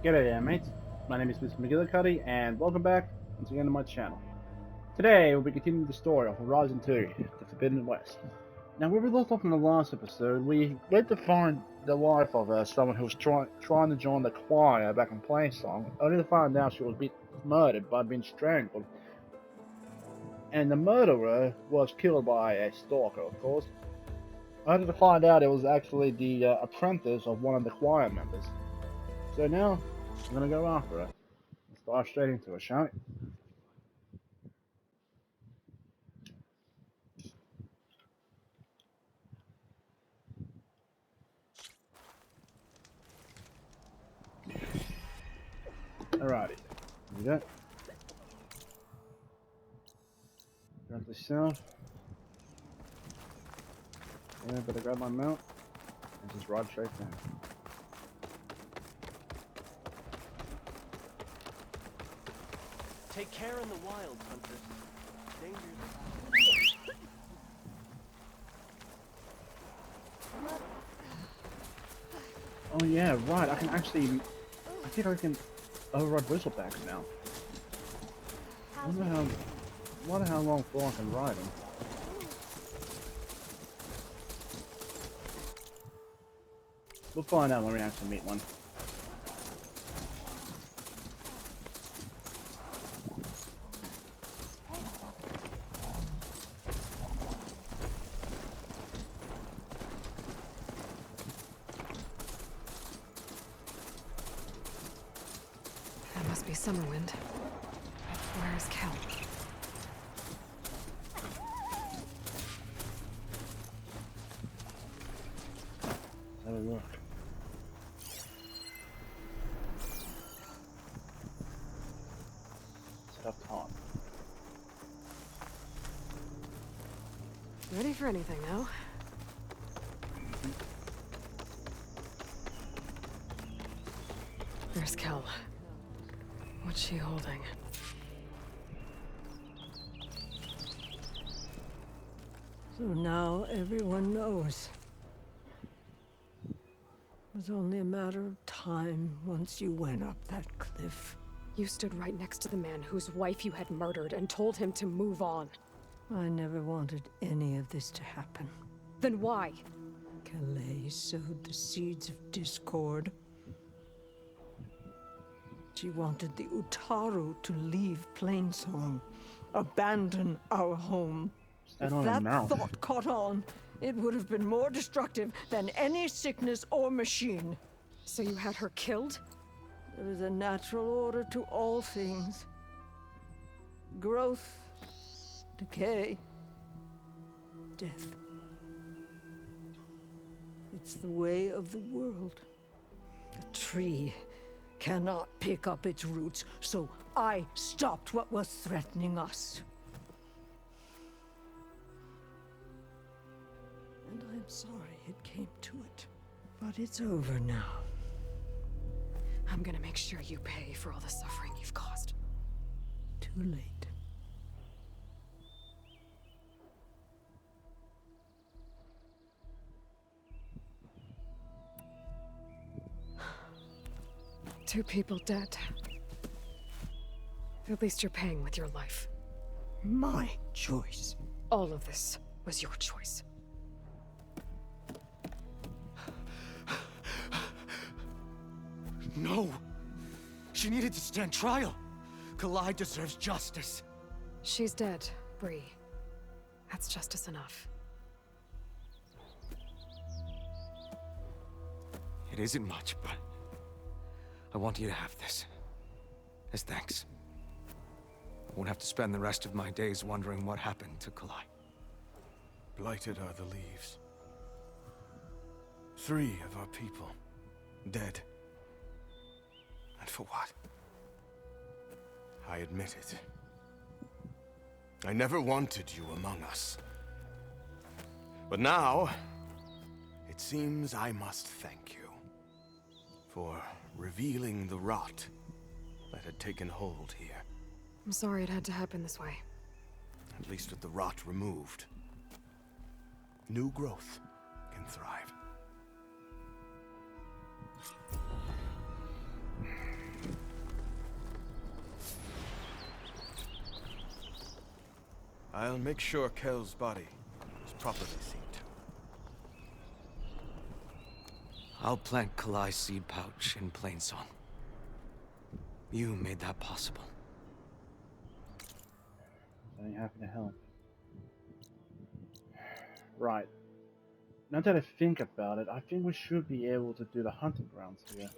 G'day there, mates. My name is Mr. Magilla-cutti, and welcome back once again to my channel. Today, we'll be continuing the story of Horizon 2, The Forbidden West. Now, where we left off in the last episode, we went to find the wife of someone who was trying to join the choir back in Plainsong, only to find out she was murdered by being strangled. And the murderer was killed by a stalker, of course. Only to find out it was actually the apprentice of one of the choir members. So now, I'm gonna go after her. Let's dive straight into it, shall we? Alrighty. Here we go. Grab the south. Yeah, better grab my mount and just ride straight down. Take care in the wild, Hunter. Danger's Oh yeah, right. I can actually. I think I can override Whistlepacks now. Wonder how long for I can ride them. We'll find out when we actually meet one. That must be Summerwind. Where's Kel? Let's have a look. Set up time. Ready for anything now? Where's Kel? What's she holding? So now everyone knows. It was only a matter of time once you went up that cliff. You stood right next to the man whose wife you had murdered and told him to move on. I never wanted any of this to happen. Then why? Calais sowed the seeds of discord. She wanted the Utaru to leave Plainsong, abandon our home. If that thought caught on, it would have been more destructive than any sickness or machine. So you had her killed? There is a natural order to all things. Growth, decay, death. It's the way of the world. A tree cannot pick up its roots, so I stopped what was threatening us. And I'm sorry it came to it. But it's over now. I'm gonna make sure you pay for all the suffering you've caused. Too late. Two people dead. At least you're paying with your life. My choice. All of this was your choice. No! She needed to stand trial! Kalai deserves justice. She's dead, Bree. That's justice enough. It isn't much, but I want you to have this. As thanks. I won't have to spend the rest of my days wondering what happened to Kalai. Blighted are the leaves. 3 of our people dead. And for what? I admit it. I never wanted you among us. But now, it seems I must thank you for revealing the rot that had taken hold here. I'm sorry it had to happen this way. At least with the rot removed, new growth can thrive. I'll make sure Kel's body is properly seen to. I'll plant Kalai's seed pouch in Plainsong. You made that possible. I'm happy to help. Right. Now that I think about it, I think we should be able to do the hunting grounds here.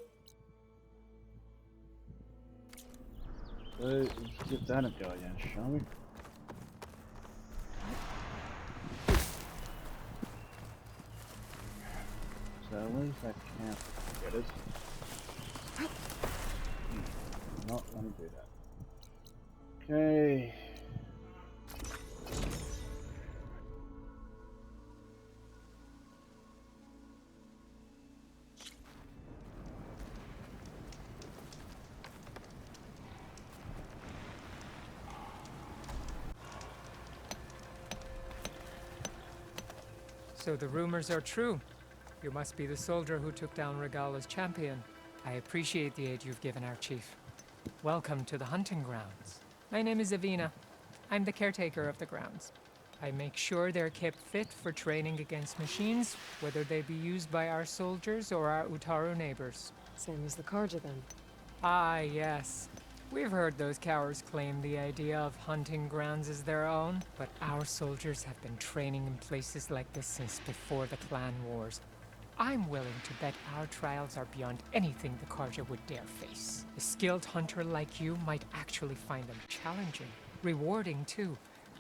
So let's give that a go again, shall we? So at least I can't get it. Not want to do that. Okay. So the rumors are true. You must be the soldier who took down Regala's champion. I appreciate the aid you've given our chief. Welcome to the hunting grounds. My name is Avina. I'm the caretaker of the grounds. I make sure they're kept fit for training against machines, whether they be used by our soldiers or our Utaru neighbors. Same as the Karja then. Ah, yes. We've heard those cowards claim the idea of hunting grounds as their own, but our soldiers have been training in places like this since before the clan wars. I'm willing to bet our trials are beyond anything the Karja would dare face. A skilled hunter like you might actually find them challenging, rewarding too.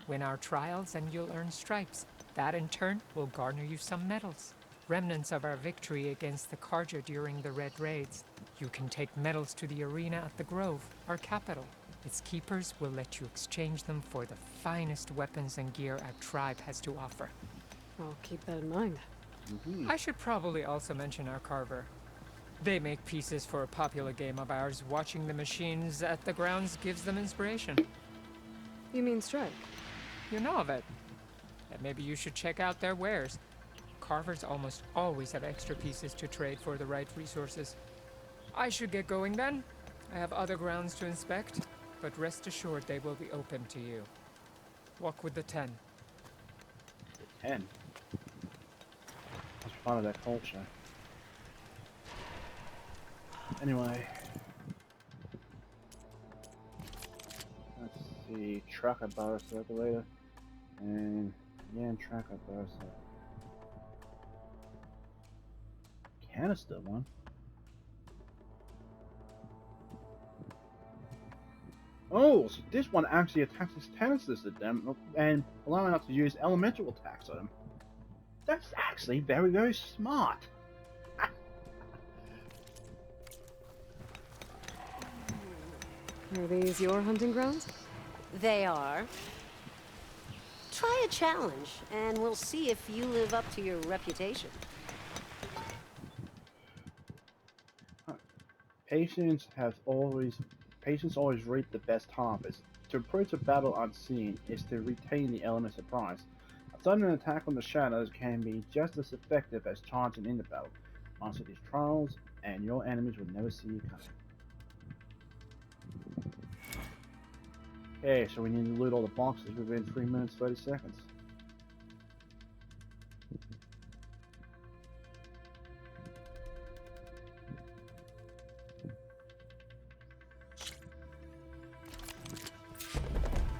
Win our trials and you'll earn stripes. That in turn will garner you some medals. Remnants of our victory against the Karja during the Red Raids. You can take medals to the arena at the Grove, our capital. Its keepers will let you exchange them for the finest weapons and gear our tribe has to offer. I'll keep that in mind. I should probably also mention our carver. They make pieces for a popular game of ours. Watching the machines at the grounds gives them inspiration. You mean strike? You know of it. And maybe you should check out their wares. Carvers almost always have extra pieces to trade for the right resources. I should get going then. I have other grounds to inspect, but rest assured they will be open to you. Walk with the 10. The 10? That's part of that culture. Anyway. Let's see. Tracker bar circulator. And yeah, tracker bar circulator. Canister one. Oh, so this one actually attaches canisters at them and allowing us to use elemental attacks on them. That's actually very, very smart. Are these your hunting grounds? They are. Try a challenge, and we'll see if you live up to your reputation. Patients always reap the best harvest. To approach a battle unseen is to retain the element of surprise. A sudden attack from the shadows can be just as effective as charging in the battle. Master these trials, and your enemies will never see you coming. Okay, so we need to loot all the boxes within 3 minutes 30 seconds.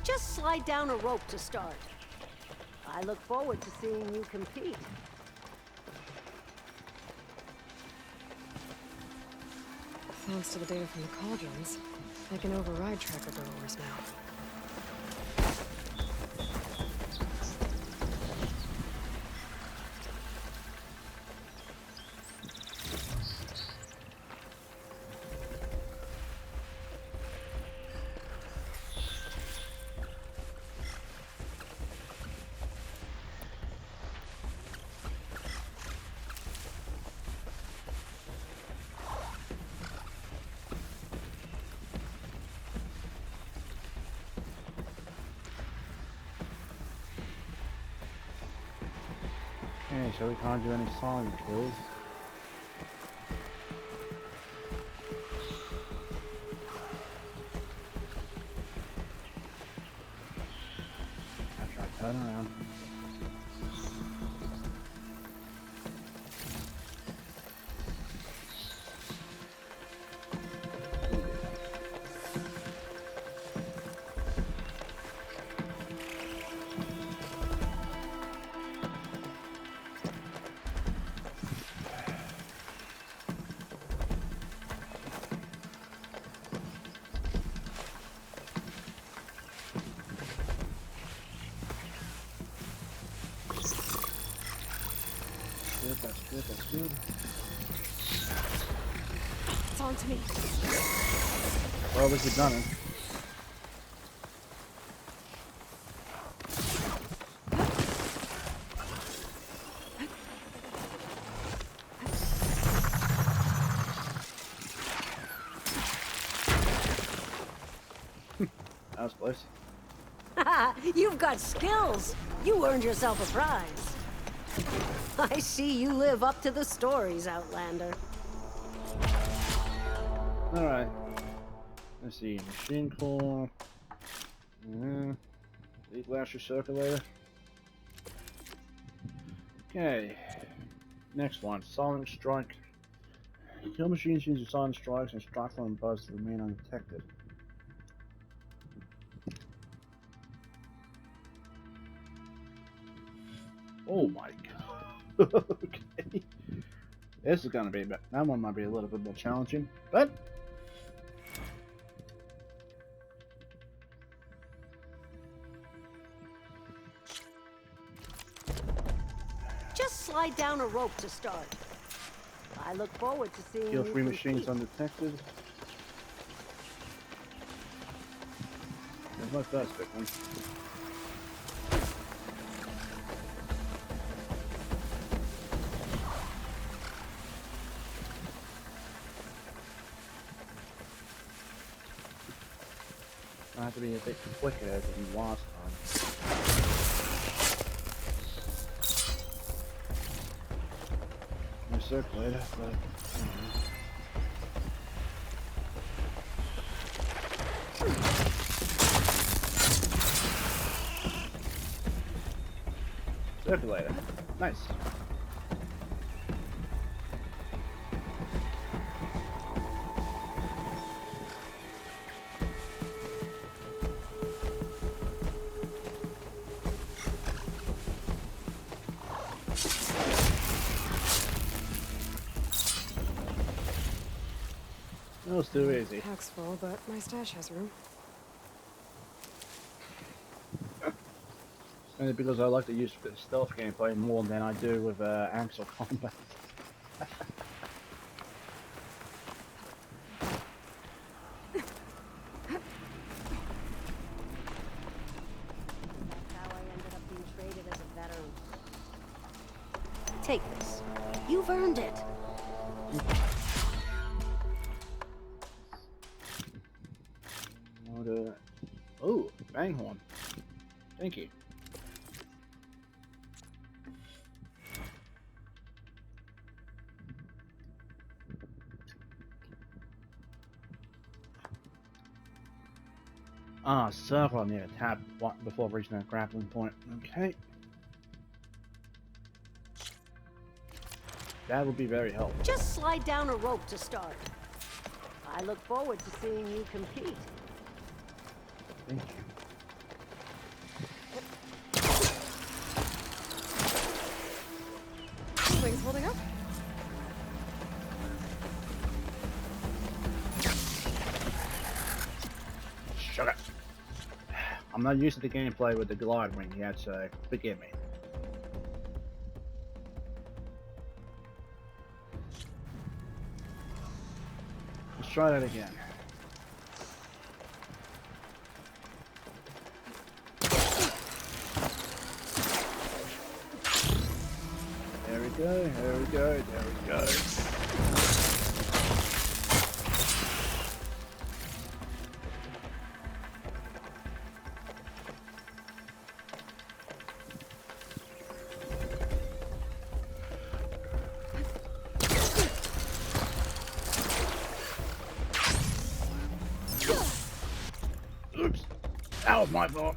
Just slide down a rope to start. I look forward to seeing you compete. Thanks to the data from the cauldrons, I can override tracker burrowers now. Okay, so we can't do any silent kills. Turn around. That's good, that's good. It's on to me. Well, at least we've done it. That was close. You've got skills. You earned yourself a prize. I see you live up to the stories, Outlander. Alright. Let's see. Machine core. Lead lasher circulator. Okay. Next one. Silent strike. Kill machines using silent strikes and strike them and buzz to remain undetected. Oh my god. Okay. This is gonna be that one might be a little bit more challenging, but Just slide down a rope to start. I look forward to seeing kill you 3 machines compete. undetected. There's my first victim. I have to be a bit quicker than last time. No circulator, but circulator. Nice. That was too easy. Pack's full, but my stash has room. Only because I like to use the stealth gameplay more than I do with Axel combat. That's how I ended up being traded as a veteran. Take this. You've earned it. Oh, bang horn. Thank you. Circle I need to tap before reaching that grappling point. Okay. That would be very helpful. Just slide down a rope to start. I look forward to seeing you compete. Thank you. Wings holding up? Shut up. I'm not used to the gameplay with the glide wing yet, so forgive me. Let's try that again. There we go, there we go, there we go. Oops, that was my fault.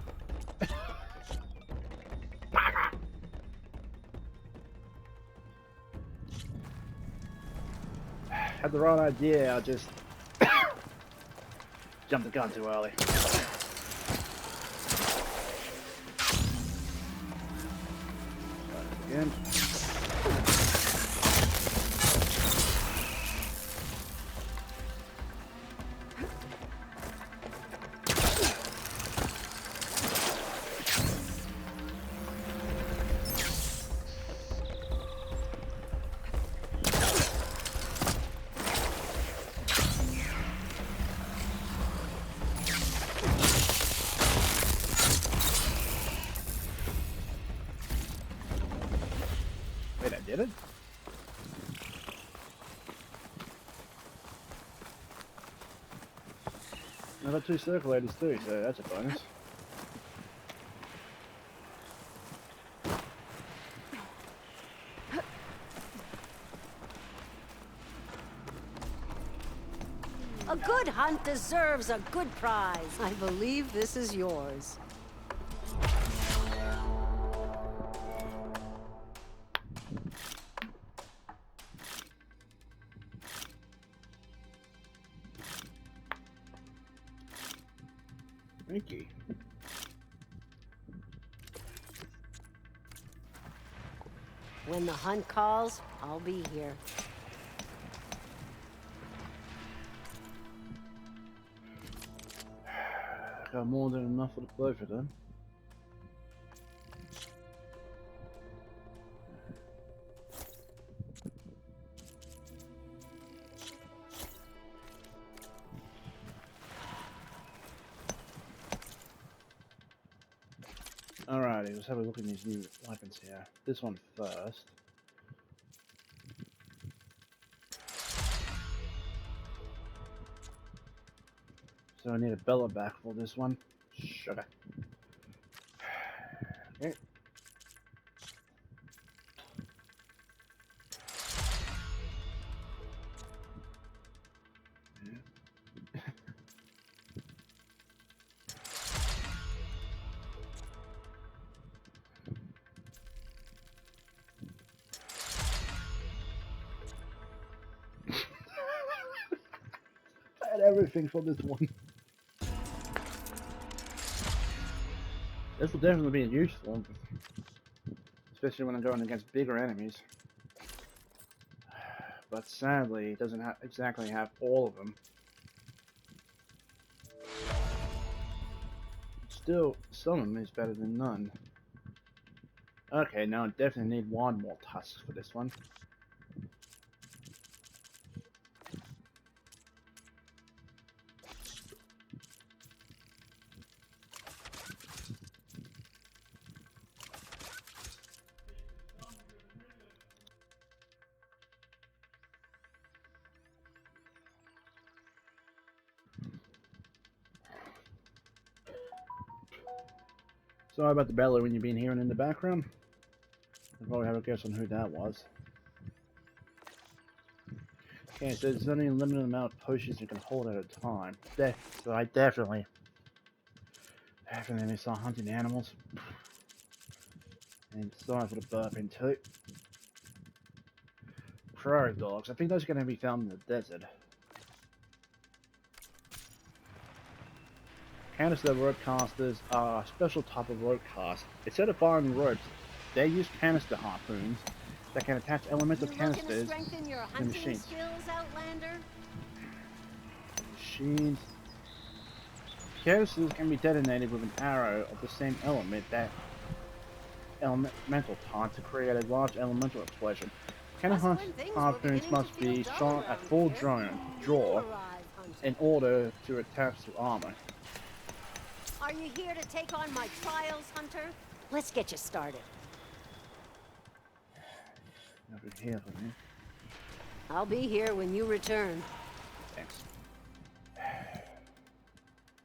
had the right idea, I just jumped the gun too early. Again. Wait, I did it? I got 2 circulators too, so that's a bonus. A good hunt deserves a good prize. I believe this is yours. Thank you. When the hunt calls, I'll be here. Got more than enough for the both of them. Alrighty, let's have a look at these new weapons here. This one first. So I need a bellow back for this one. Sugar. Okay. I had everything for this one. This will definitely be useful, especially when I'm going against bigger enemies. But sadly, it doesn't exactly have all of them. Still, some of them is better than none. Okay, now I definitely need 1 more tusk for this one. Sorry about the bellow when you've been hearing in the background. You probably have a guess on who that was. Okay, so there's only a limited amount of potions you can hold at a time. So I definitely need to start hunting animals. And sorry for the burping too. Prairie dogs, I think those are going to be found in the desert. Canister rope casters are a special type of rope cast. Instead of firing ropes, they use canister harpoons that can attach elemental canisters to machines. Skills, Outlander? Machines. Canisters can be detonated with an arrow of the same element that elemental type to create a large elemental explosion. Canister harpoons must be shot at full draw in order to attach to armor. Are you here to take on my trials, Hunter? Let's get you started. Nothing here for me. I'll be here when you return. Thanks.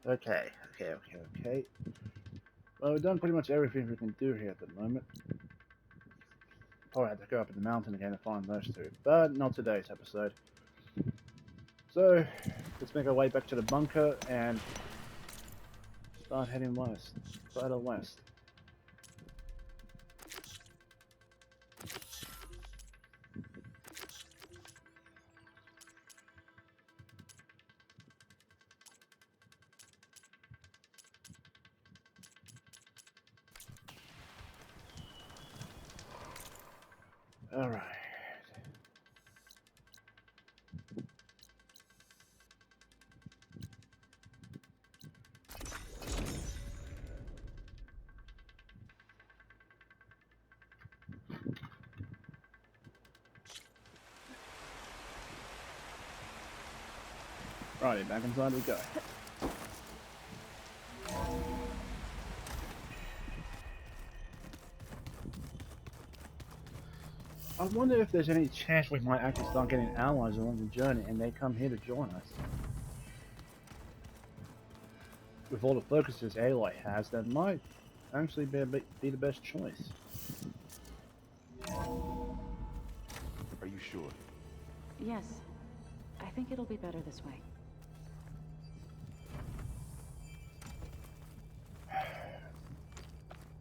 Okay. Well, we've done pretty much everything we can do here at the moment. Probably have to go up in the mountain again and find those 2, but not today's episode. So, let's make our way back to the bunker and start heading west. Further west. Righty, back inside we go. I wonder if there's any chance we might actually start getting allies along the journey and they come here to join us. With all the focuses Aloy has, that might actually be the best choice. Are you sure? Yes. I think it'll be better this way.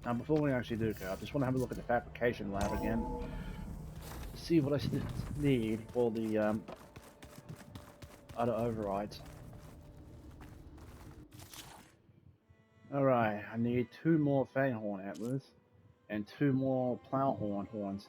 Now before we actually do go, I just want to have a look at the fabrication lab again. See what I still need for the other overrides. Alright, I need 2 more Fanghorn antlers and 2 more Plowhorn horns.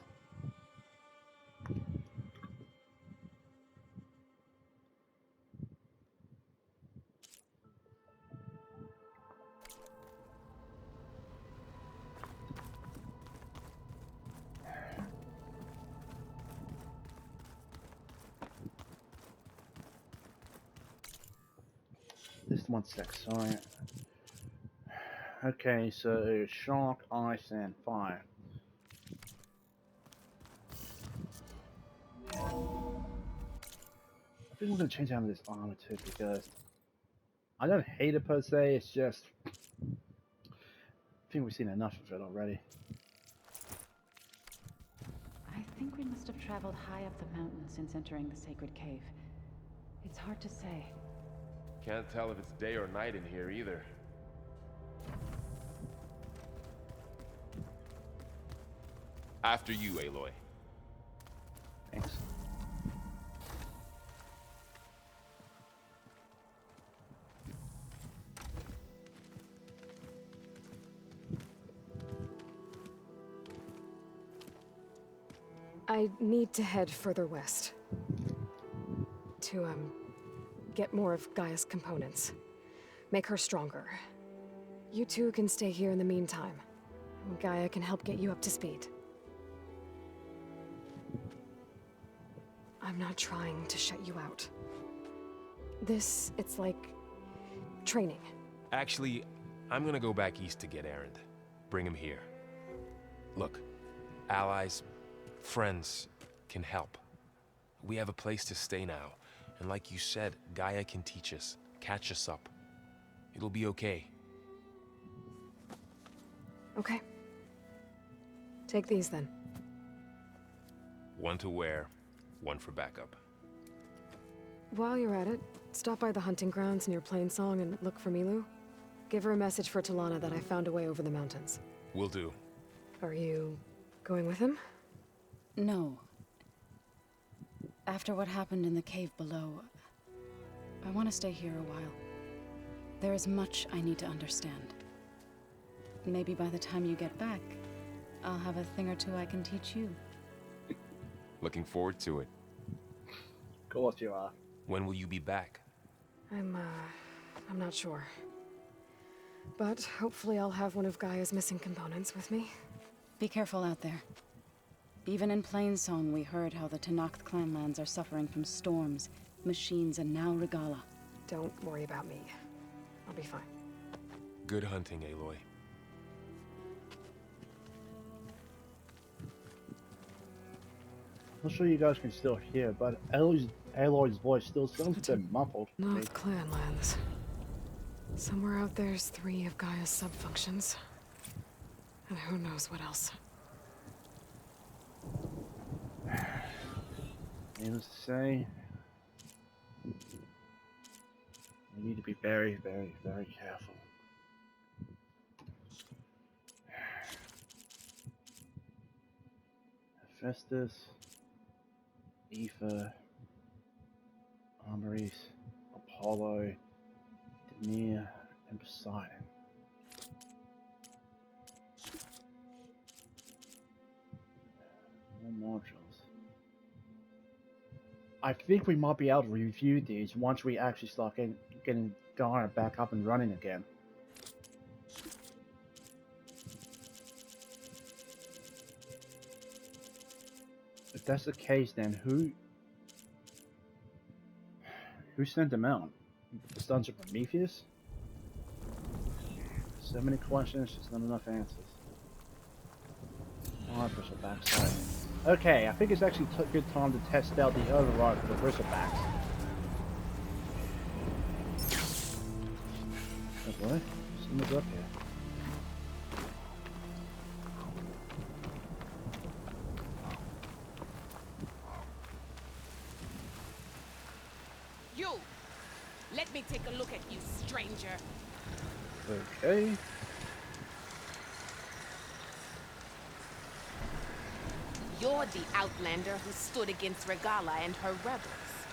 This one's 6, sorry. Okay, so shock, ice, and fire. I think we're gonna change out of this armor too because I don't hate it per se, it's just I think we've seen enough of it already. I think we must have traveled high up the mountain since entering the sacred cave. It's hard to say. Can't tell if it's day or night in here either. After you, Aloy. Thanks. I need to head further west. To, get more of Gaia's components. Make her stronger. You two can stay here in the meantime. Gaia can help get you up to speed. I'm not trying to shut you out. It's like training. Actually, I'm gonna go back east to get Erend. Bring him here. Look, allies, friends can help. We have a place to stay now. And like you said, Gaia can teach us, catch us up. It'll be okay. Okay. Take these then. One to wear, one for backup. While you're at it, stop by the hunting grounds near Plainsong and look for Milu. Give her a message for Talana that I found a way over the mountains. Will do. Are you going with him? No. After what happened in the cave below, I want to stay here a while. There is much I need to understand. Maybe by the time you get back, I'll have a thing or two I can teach you. Looking forward to it. Of course you are. When will you be back? I'm not sure. But hopefully I'll have one of Gaia's missing components with me. Be careful out there. Even in Plainsong, we heard how the Tenakth clanlands are suffering from storms, machines, and now Regala. Don't worry about me. I'll be fine. Good hunting, Aloy. I'm not sure you guys can still hear, but Aloy's voice still sounds a bit muffled. North Clanlands. Somewhere out there's 3 of Gaia's sub-functions. And who knows what else. Needless to say, we need to be very, very, very careful. Hephaestus, Aoife, Armoris, Apollo, Demir, and Poseidon. More modules. I think we might be able to review these once we actually start getting GAIA back up and running again. If that's the case, then who sent them out? The Sons of Prometheus? So many questions, just not enough answers. Oh, bristlebacks, sorry. Okay, I think it's actually a good time to test out the override for the bristlebacks. Oh boy, someone's up here. You! Let me take a look at you, stranger. Okay. You're the outlander who stood against Regala and her rebels.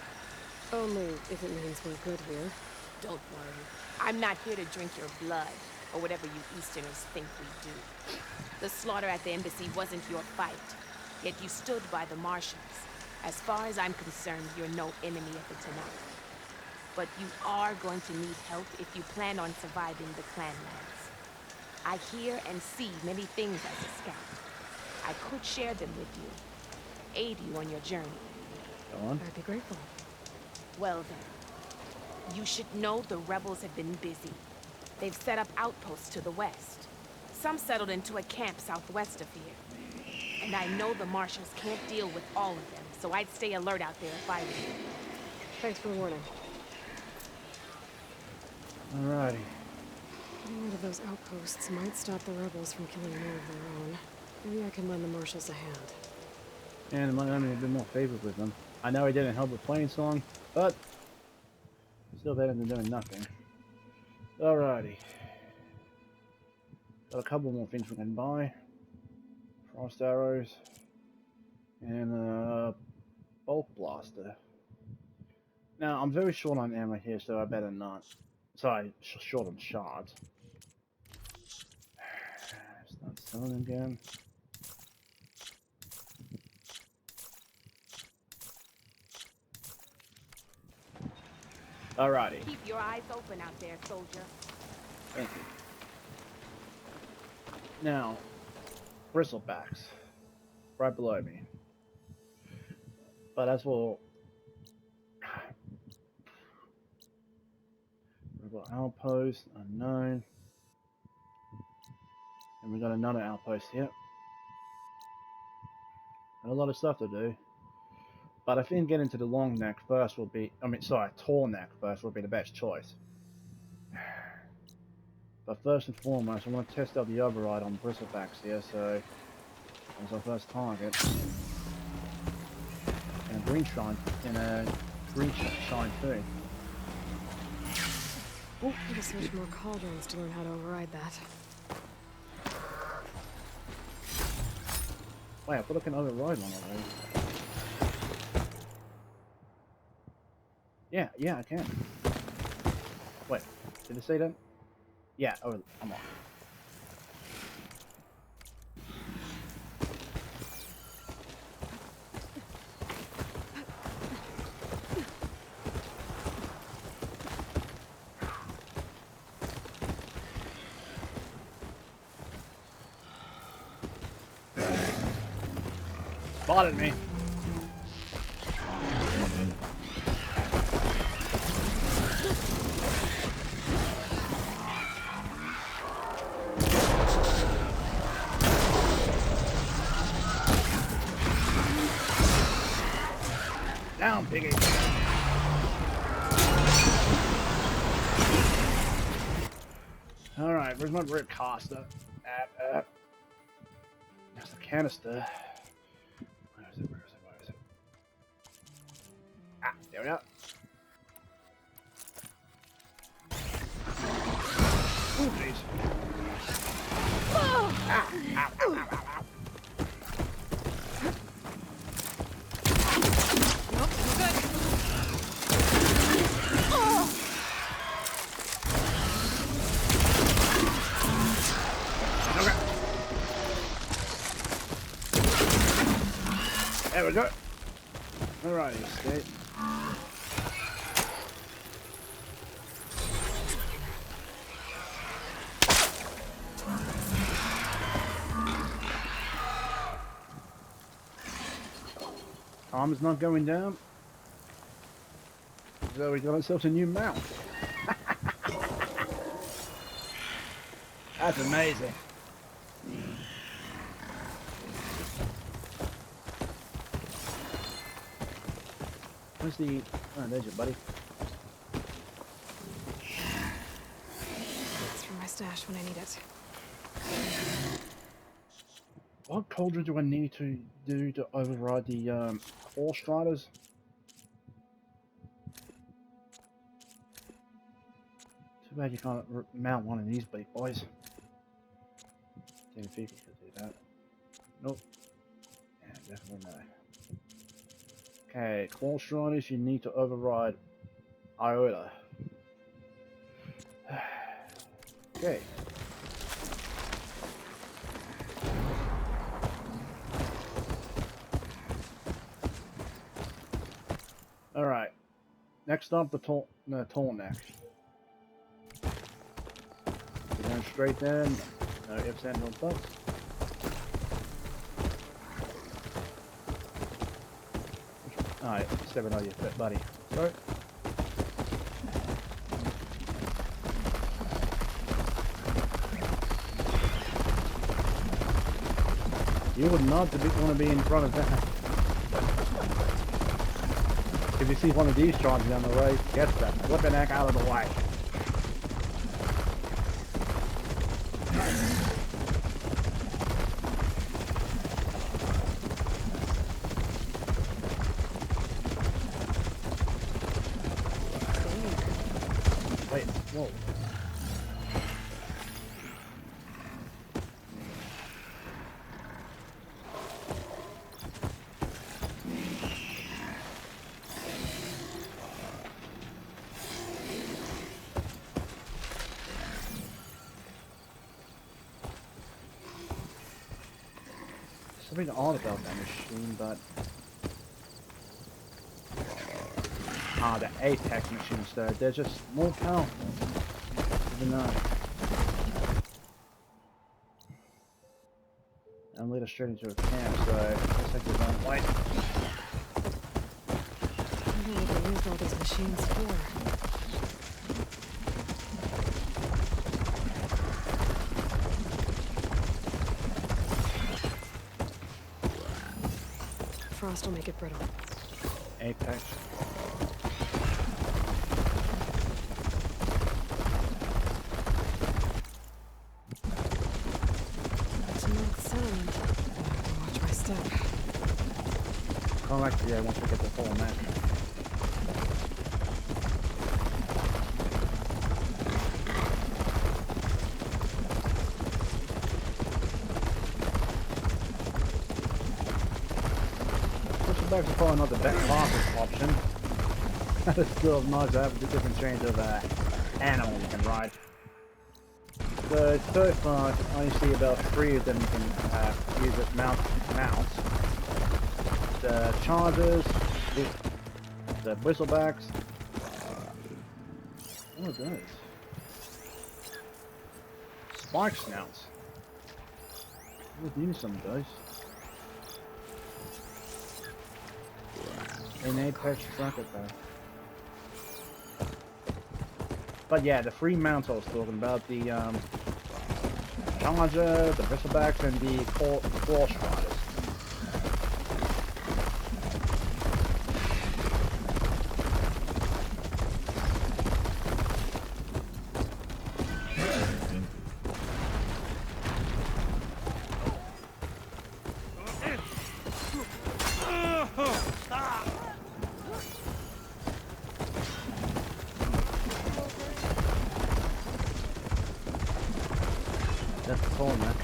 Only if it means we're good here. Don't worry. I'm not here to drink your blood, or whatever you Easterners think we do. The slaughter at the embassy wasn't your fight, yet you stood by the Martians. As far as I'm concerned, you're no enemy of the Tanakh. But you are going to need help if you plan on surviving the clanlands. I hear and see many things as a scout. I could share them with you, aid you on your journey. Go on. I'd be grateful. Well then, you should know the rebels have been busy. They've set up outposts to the west. Some settled into a camp southwest of here. And I know the Martians can't deal with all of them, so I'd stay alert out there if I were you. Thanks for the warning. Alrighty. Getting rid of those outposts might stop the rebels from killing more of their own. Maybe I can lend the marshals a hand. And it might only have been more favorable with them. I know he didn't help with playing song, but still better than doing nothing. Alrighty. Got a couple more things we can buy. Frost arrows. And a bulk blaster. Now, I'm very short on ammo here, so I better not. Sorry, short on shards. Start selling again. Alrighty. Keep your eyes open out there, soldier. Thank you. Now, bristlebacks. Right below me. But as well... We've got outpost, unknown. And we got another outpost here. And a lot of stuff to do. But I think getting to the long neck first will be... tall neck first will be the best choice. But first and foremost, I want to test out the override on bristlebacks here, so... That's our first target. And a green shine too. Oh, I gotta search more cauldrons to learn how to override that. Wait, I thought I can override one already. Yeah, I can. Wait, did it say that? Yeah, oh, I'm on. Spotted me. Down, piggy. Alright, where's my brick Costa? There's the canister. Where is it? Ah, there we go. Oh, jeez. Ow. Nope, we're good. Okay. There we go. Alrighty, escape. Armor's not going down. So we got ourselves a new mount. That's amazing. Where's the... Oh, there's your buddy. It's for my stash when I need it. What cauldron do I need to do to override the Core Striders? Too bad you can't mount one of these big boys. See if you can do that. Nope. Yeah, definitely no. Okay, Core Striders, you need to override Iota. Okay. Alright. Next up, the tall neck. Going straight in. No ifs, and no buts. Alright, stepping on your foot, buddy. Sorry. You would not want to be in front of that. If you see one of these charging down the road, get that flipping heck out of the way. Wait, whoa. Something odd about that machine, but the Apex machines though, they're just more powerful. Even though and lead us straight into a camp, so looks like we're going white. I don't know what they used all these machines for. Frost will make it brittle. Apex. Smooth sound. Watch my step. Come back to once we get the full match. Back to probably not the best fastest option. It's still nice to have a different change of animal you can ride. So far, I only see about 3 of them you can use as mounts. The chargers, the bristlebacks. What are those? Spark snouts. We'll need some of those. In Apex Tracker though. But yeah, the 3 mounts I was talking about, the Charger, the Bristlebacks, and the Claw Striders. That's the phone, man.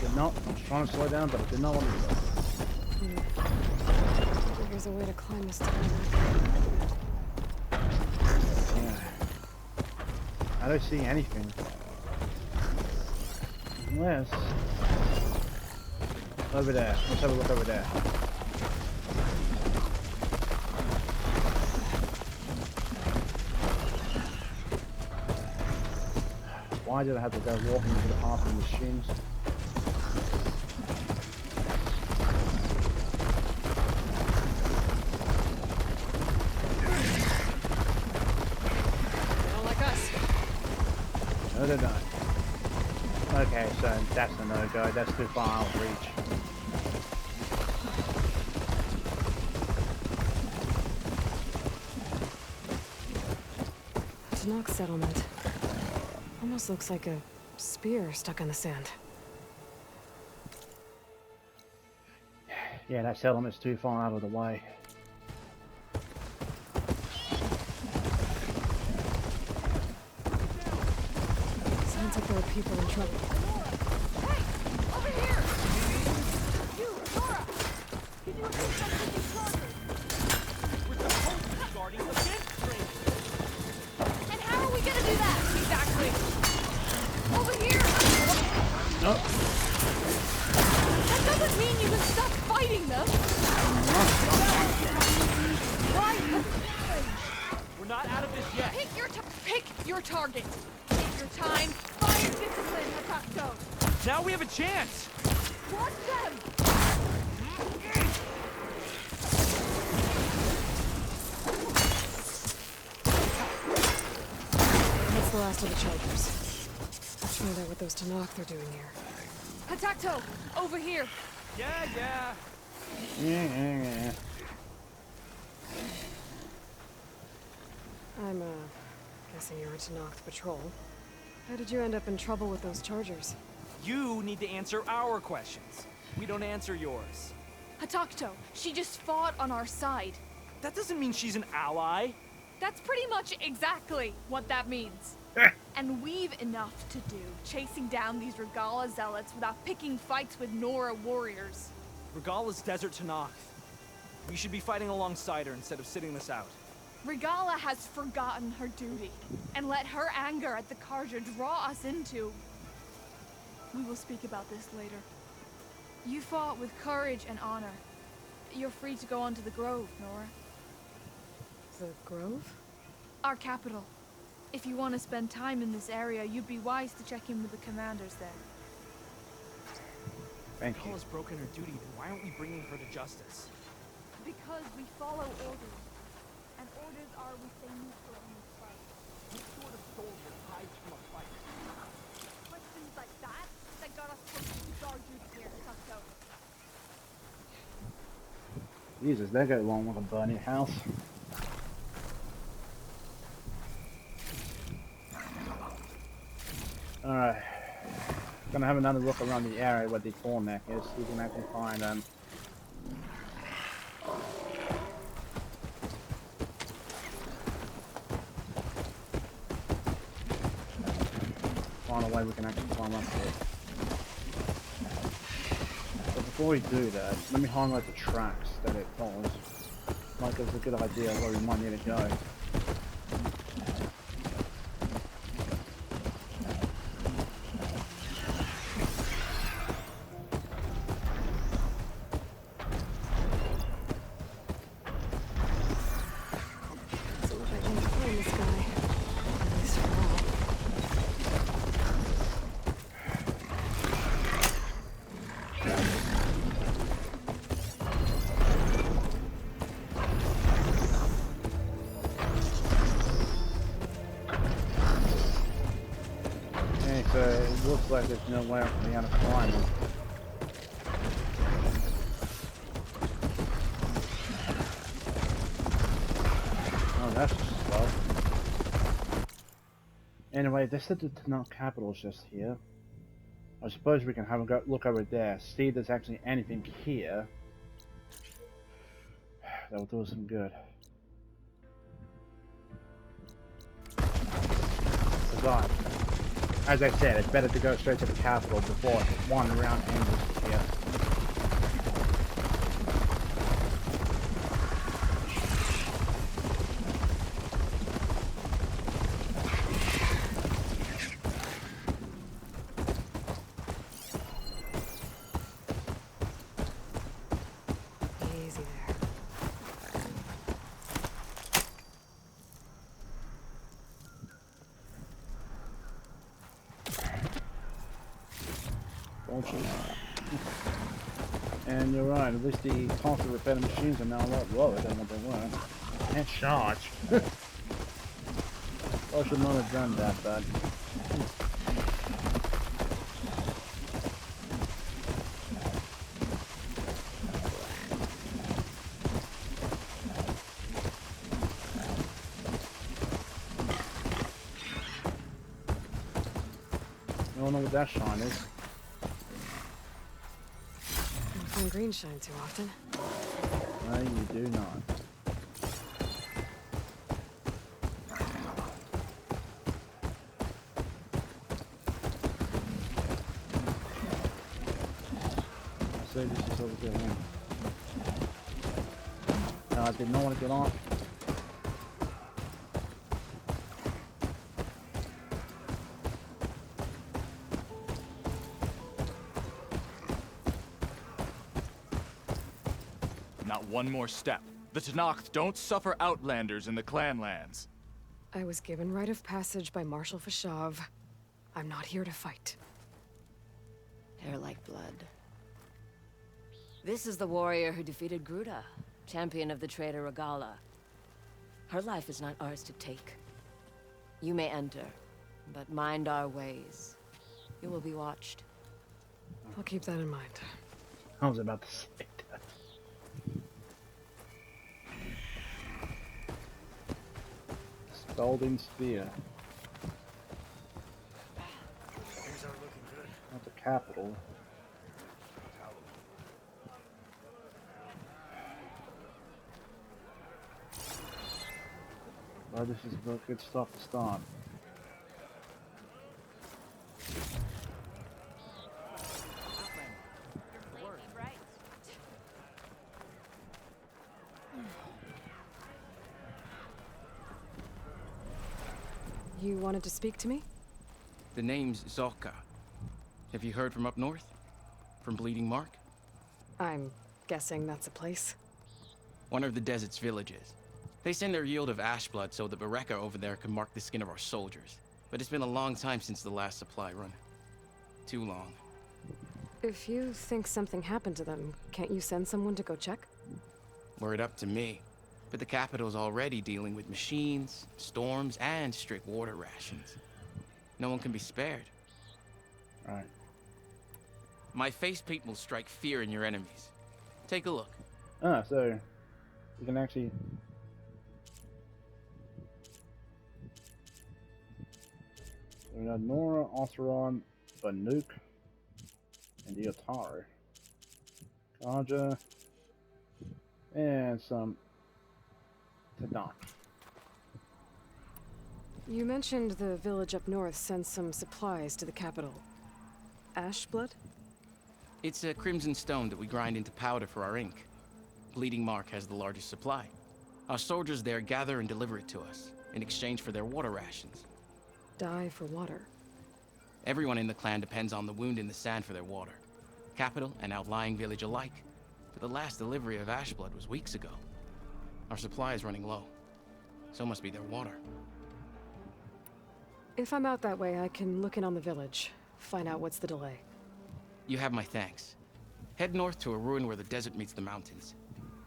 Did not. I was trying to slow down, but I did not want to do that. There's a way to climb this tower. I don't see anything. Unless... over there. Let's have a look over there. Why did I have to go walking into the path of the machines? They don't like us. No, they don't. Okay, so that's a no-go. That's too far out of reach. Tanakh settlement. Almost looks like a spear stuck in the sand. Yeah, that settlement's too far out of the way. Sounds like there are people in trouble. Hey! Over here! You, Nora! Can you assist us with these charges? We're supposed to be guarding against strangers. And how are we gonna do that? Exactly. Over here! Nope. That doesn't mean you can stop fighting them! Why? We're not out of this yet. Pick your target. Take your time. Fire discipline, Hatakto. Now we have a chance. Watch them! That's the last of the chargers. Let's find out what those Tanakh are doing here. Hatakto, over here. Yeah. Yeah. I'm, guessing you're a Tanakh patrol. How did you end up in trouble with those chargers? You need to answer our questions. We don't answer yours. Hatakto, she just fought on our side. That doesn't mean she's an ally. That's pretty much exactly what that means. And we've enough to do, chasing down these Regala zealots without picking fights with Nora warriors. Regala's desert Tanakh. We should be fighting alongside her instead of sitting this out. Regala has forgotten her duty, and let her anger at the Carja draw us into... We will speak about this later. You fought with courage and honor. You're free to go on to the Grove, Nora. The Grove? Our capital. If you want to spend time in this area, you'd be wise to check in with the commanders there. Thank you. Regala's broken her duty, then why aren't we bringing her to justice? Because we follow orders. And orders are we stay neutral in this fight. What sort of soldier hides from a fight? Questions like that got us supposed to keep our duty here, Hatakto. Jesus, they go along with a burning house. Alright. Gonna have another look around the area where the Tornak is, see if we can actually find find a way we can actually climb up here. But before we do that, let me highlight the tracks that it follows. Might give us a good idea of where we might need to go. So it looks like there's no way for me to climb it. Oh, that's slow. Anyway, they said the Tanakh capital is just here. I suppose we can have a look over there, see if there's actually anything here. That will do us some good. Besides, as I said, it's better to go straight to the capital before one round ends here. Easy there. And you're right, at least the cost of repairing machines are now a lot lower than what they were. And charge. I should not have done that, but... I don't know what that shine is. Don't find green shine too often. No, you do not. So this is over there. No, I did not want to get off. Not one more step. The Tenakth don't suffer outlanders in the Clanlands. I was given rite of passage by Marshal Fashav. I'm not here to fight. Hair like blood. This is the warrior who defeated Gruta, champion of the traitor Regala. Her life is not ours to take. You may enter, but mind our ways. You will be watched. I'll keep that in mind. I was about to say that. Scalding Spear. Things are looking good. Not the capital. Well, this is good stuff to start. You wanted to speak to me? The name's Zolka. Have you heard from up north? From Bleeding Mark? I'm guessing that's a place. One of the desert's villages. They send their yield of ash blood so the Bereka over there can mark the skin of our soldiers. But it's been a long time since the last supply run. Too long. If you think something happened to them, can't you send someone to go check? Were it up to me. But the capital's already dealing with machines, storms, and strict water rations. No one can be spared. Alright. My face paint will strike fear in your enemies. Take a look. Ah, so you can actually... We got Nora, Oseron, Banuk, and the Otaru. Kaja, and some Tenakth. You mentioned the village up north sends some supplies to the capital. Ash blood? It's a crimson stone that we grind into powder for our ink. Bleeding Mark has the largest supply. Our soldiers there gather and deliver it to us, in exchange for their water rations. Die for water. Everyone in the clan depends on the wound in the sand for their water. Capital and outlying village alike. But the last delivery of ash blood was weeks ago. Our supply is running low. So must be their water. If I'm out that way, I can look in on the village. Find out what's the delay. You have my thanks. Head north to a ruin where the desert meets the mountains.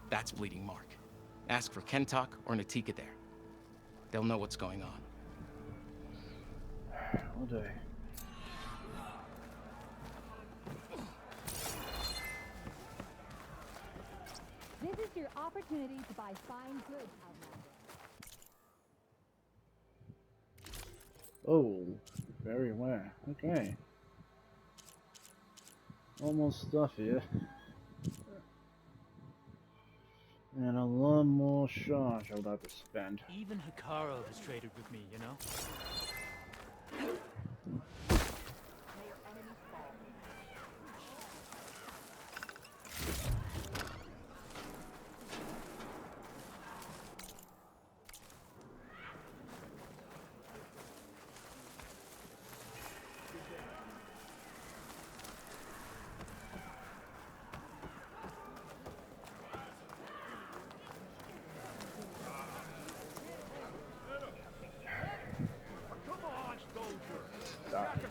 That's Bleeding Mark. Ask for Kentok or Natika there. They'll know what's going on. All day. This is your opportunity to buy fine goods, Outlander. Oh, very rare. Okay. Almost stuff here. And a lot more charge I'll have to spend. Even Hikaru has traded with me, you know?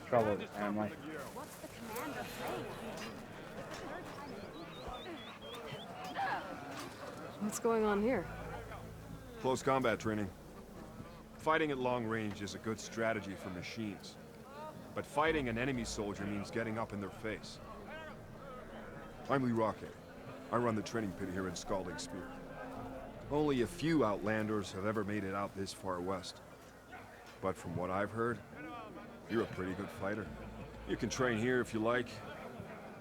Trouble with family. What's the commander What's going on here? Close combat training. Fighting at long range is a good strategy for machines. But fighting an enemy soldier means getting up in their face. I'm Lee Rocket. I run the training pit here in Scalding Spear. Only a few Outlanders have ever made it out this far west. But from what I've heard, you're a pretty good fighter. You can train here if you like,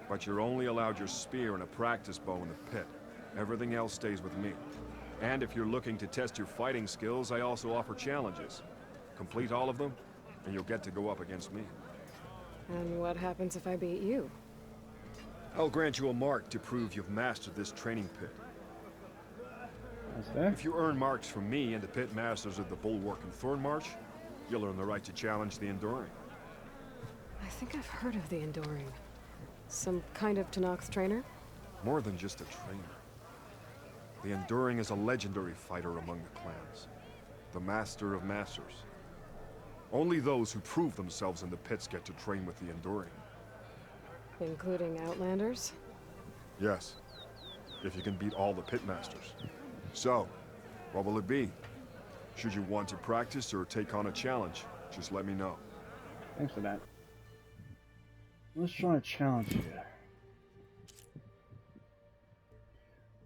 but you're only allowed your spear and a practice bow in the pit. Everything else stays with me. And if you're looking to test your fighting skills, I also offer challenges. Complete all of them, and you'll get to go up against me. And what happens if I beat you? I'll grant you a mark to prove you've mastered this training pit. If you earn marks from me and the pit masters of the Bulwark and Thornmarsh, you'll earn the right to challenge the Enduring. I think I've heard of the Enduring. Some kind of Tenakth trainer? More than just a trainer. The Enduring is a legendary fighter among the clans. The Master of Masters. Only those who prove themselves in the pits get to train with the Enduring. Including Outlanders? Yes. If you can beat all the pit masters. So, what will it be? Should you want to practice or take on a challenge, just let me know. Thanks for that. Let's try a challenge here.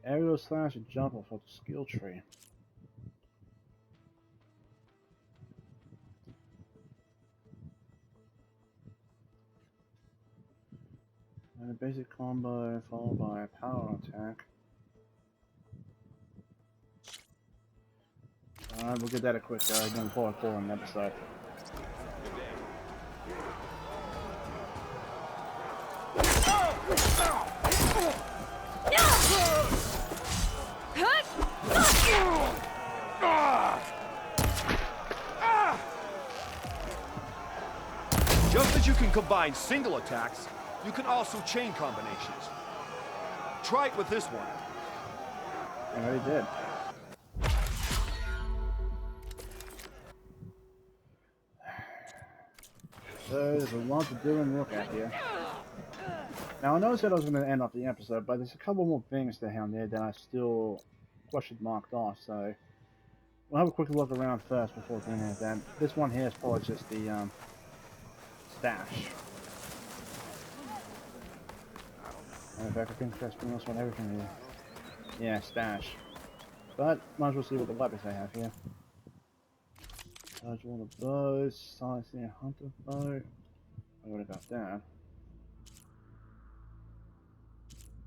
Aerial slash and jump off of the skill tree. And a basic combo followed by a power attack. Alright, we'll get that a quick going forward for an episode. Just as you can combine single attacks, you can also chain combinations. Try it with this one. I already did. So there's a lot to do and look at here. Now I know I said I was going to end off the episode, but there's a couple more things down there that I still question marked off, so we'll have a quick look around first before doing that. This one here is probably just the stash. In fact, I think that's pretty much on everything here. Yeah, stash. But might as well see what the weapons they have here. Charge one of those. Silencing hunter bow. I would have got that.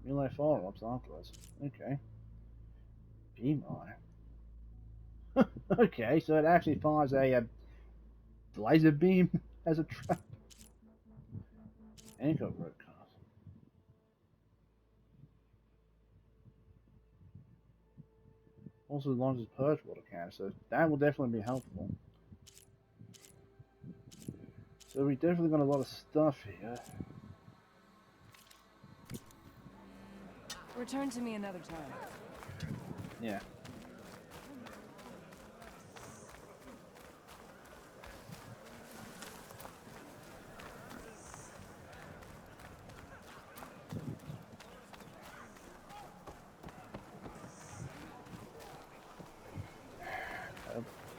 Melee follow-ups afterwards. Okay. Beam eye. Okay, so it actually fires a laser beam as a trap. Anchor rope cast. Also launches purge water cannon, so that will definitely be helpful. So we definitely got a lot of stuff here. Return to me another time. Yeah.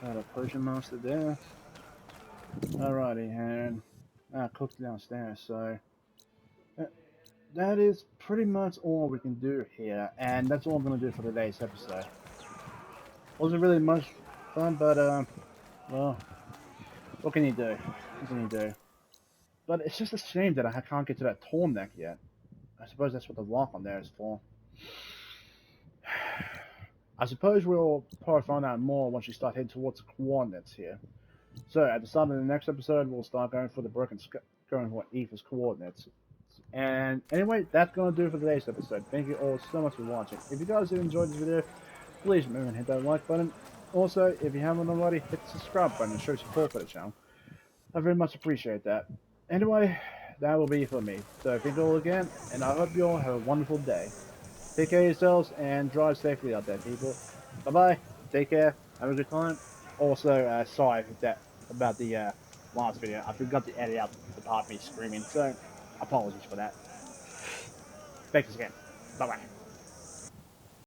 Got a potion master there. Alrighty, and cooked downstairs, so that is pretty much all we can do here, and that's all I'm going to do for today's episode. Wasn't really much fun, but well, what can you do? What can you do? But it's just a shame that I can't get to that tall neck yet. I suppose that's what the lock on there is for. I suppose we'll probably find out more once we start heading towards the coordinates here. So, at the start of the next episode, we'll start going for the going for Aoife's coordinates. And anyway, that's going to do it for today's episode. Thank you all so much for watching. If you guys did enjoy this video, please remember to hit that like button. Also, if you haven't already, hit the subscribe button and show support for the channel. I very much appreciate that. Anyway, that will be it for me. So, thank you all again, and I hope you all have a wonderful day. Take care of yourselves and drive safely out there, people. Bye-bye. Take care. Have a good time. Also, sorry about the last video. I forgot to edit out the part of me screaming. So, Apologies for that. Thanks again. Bye-bye.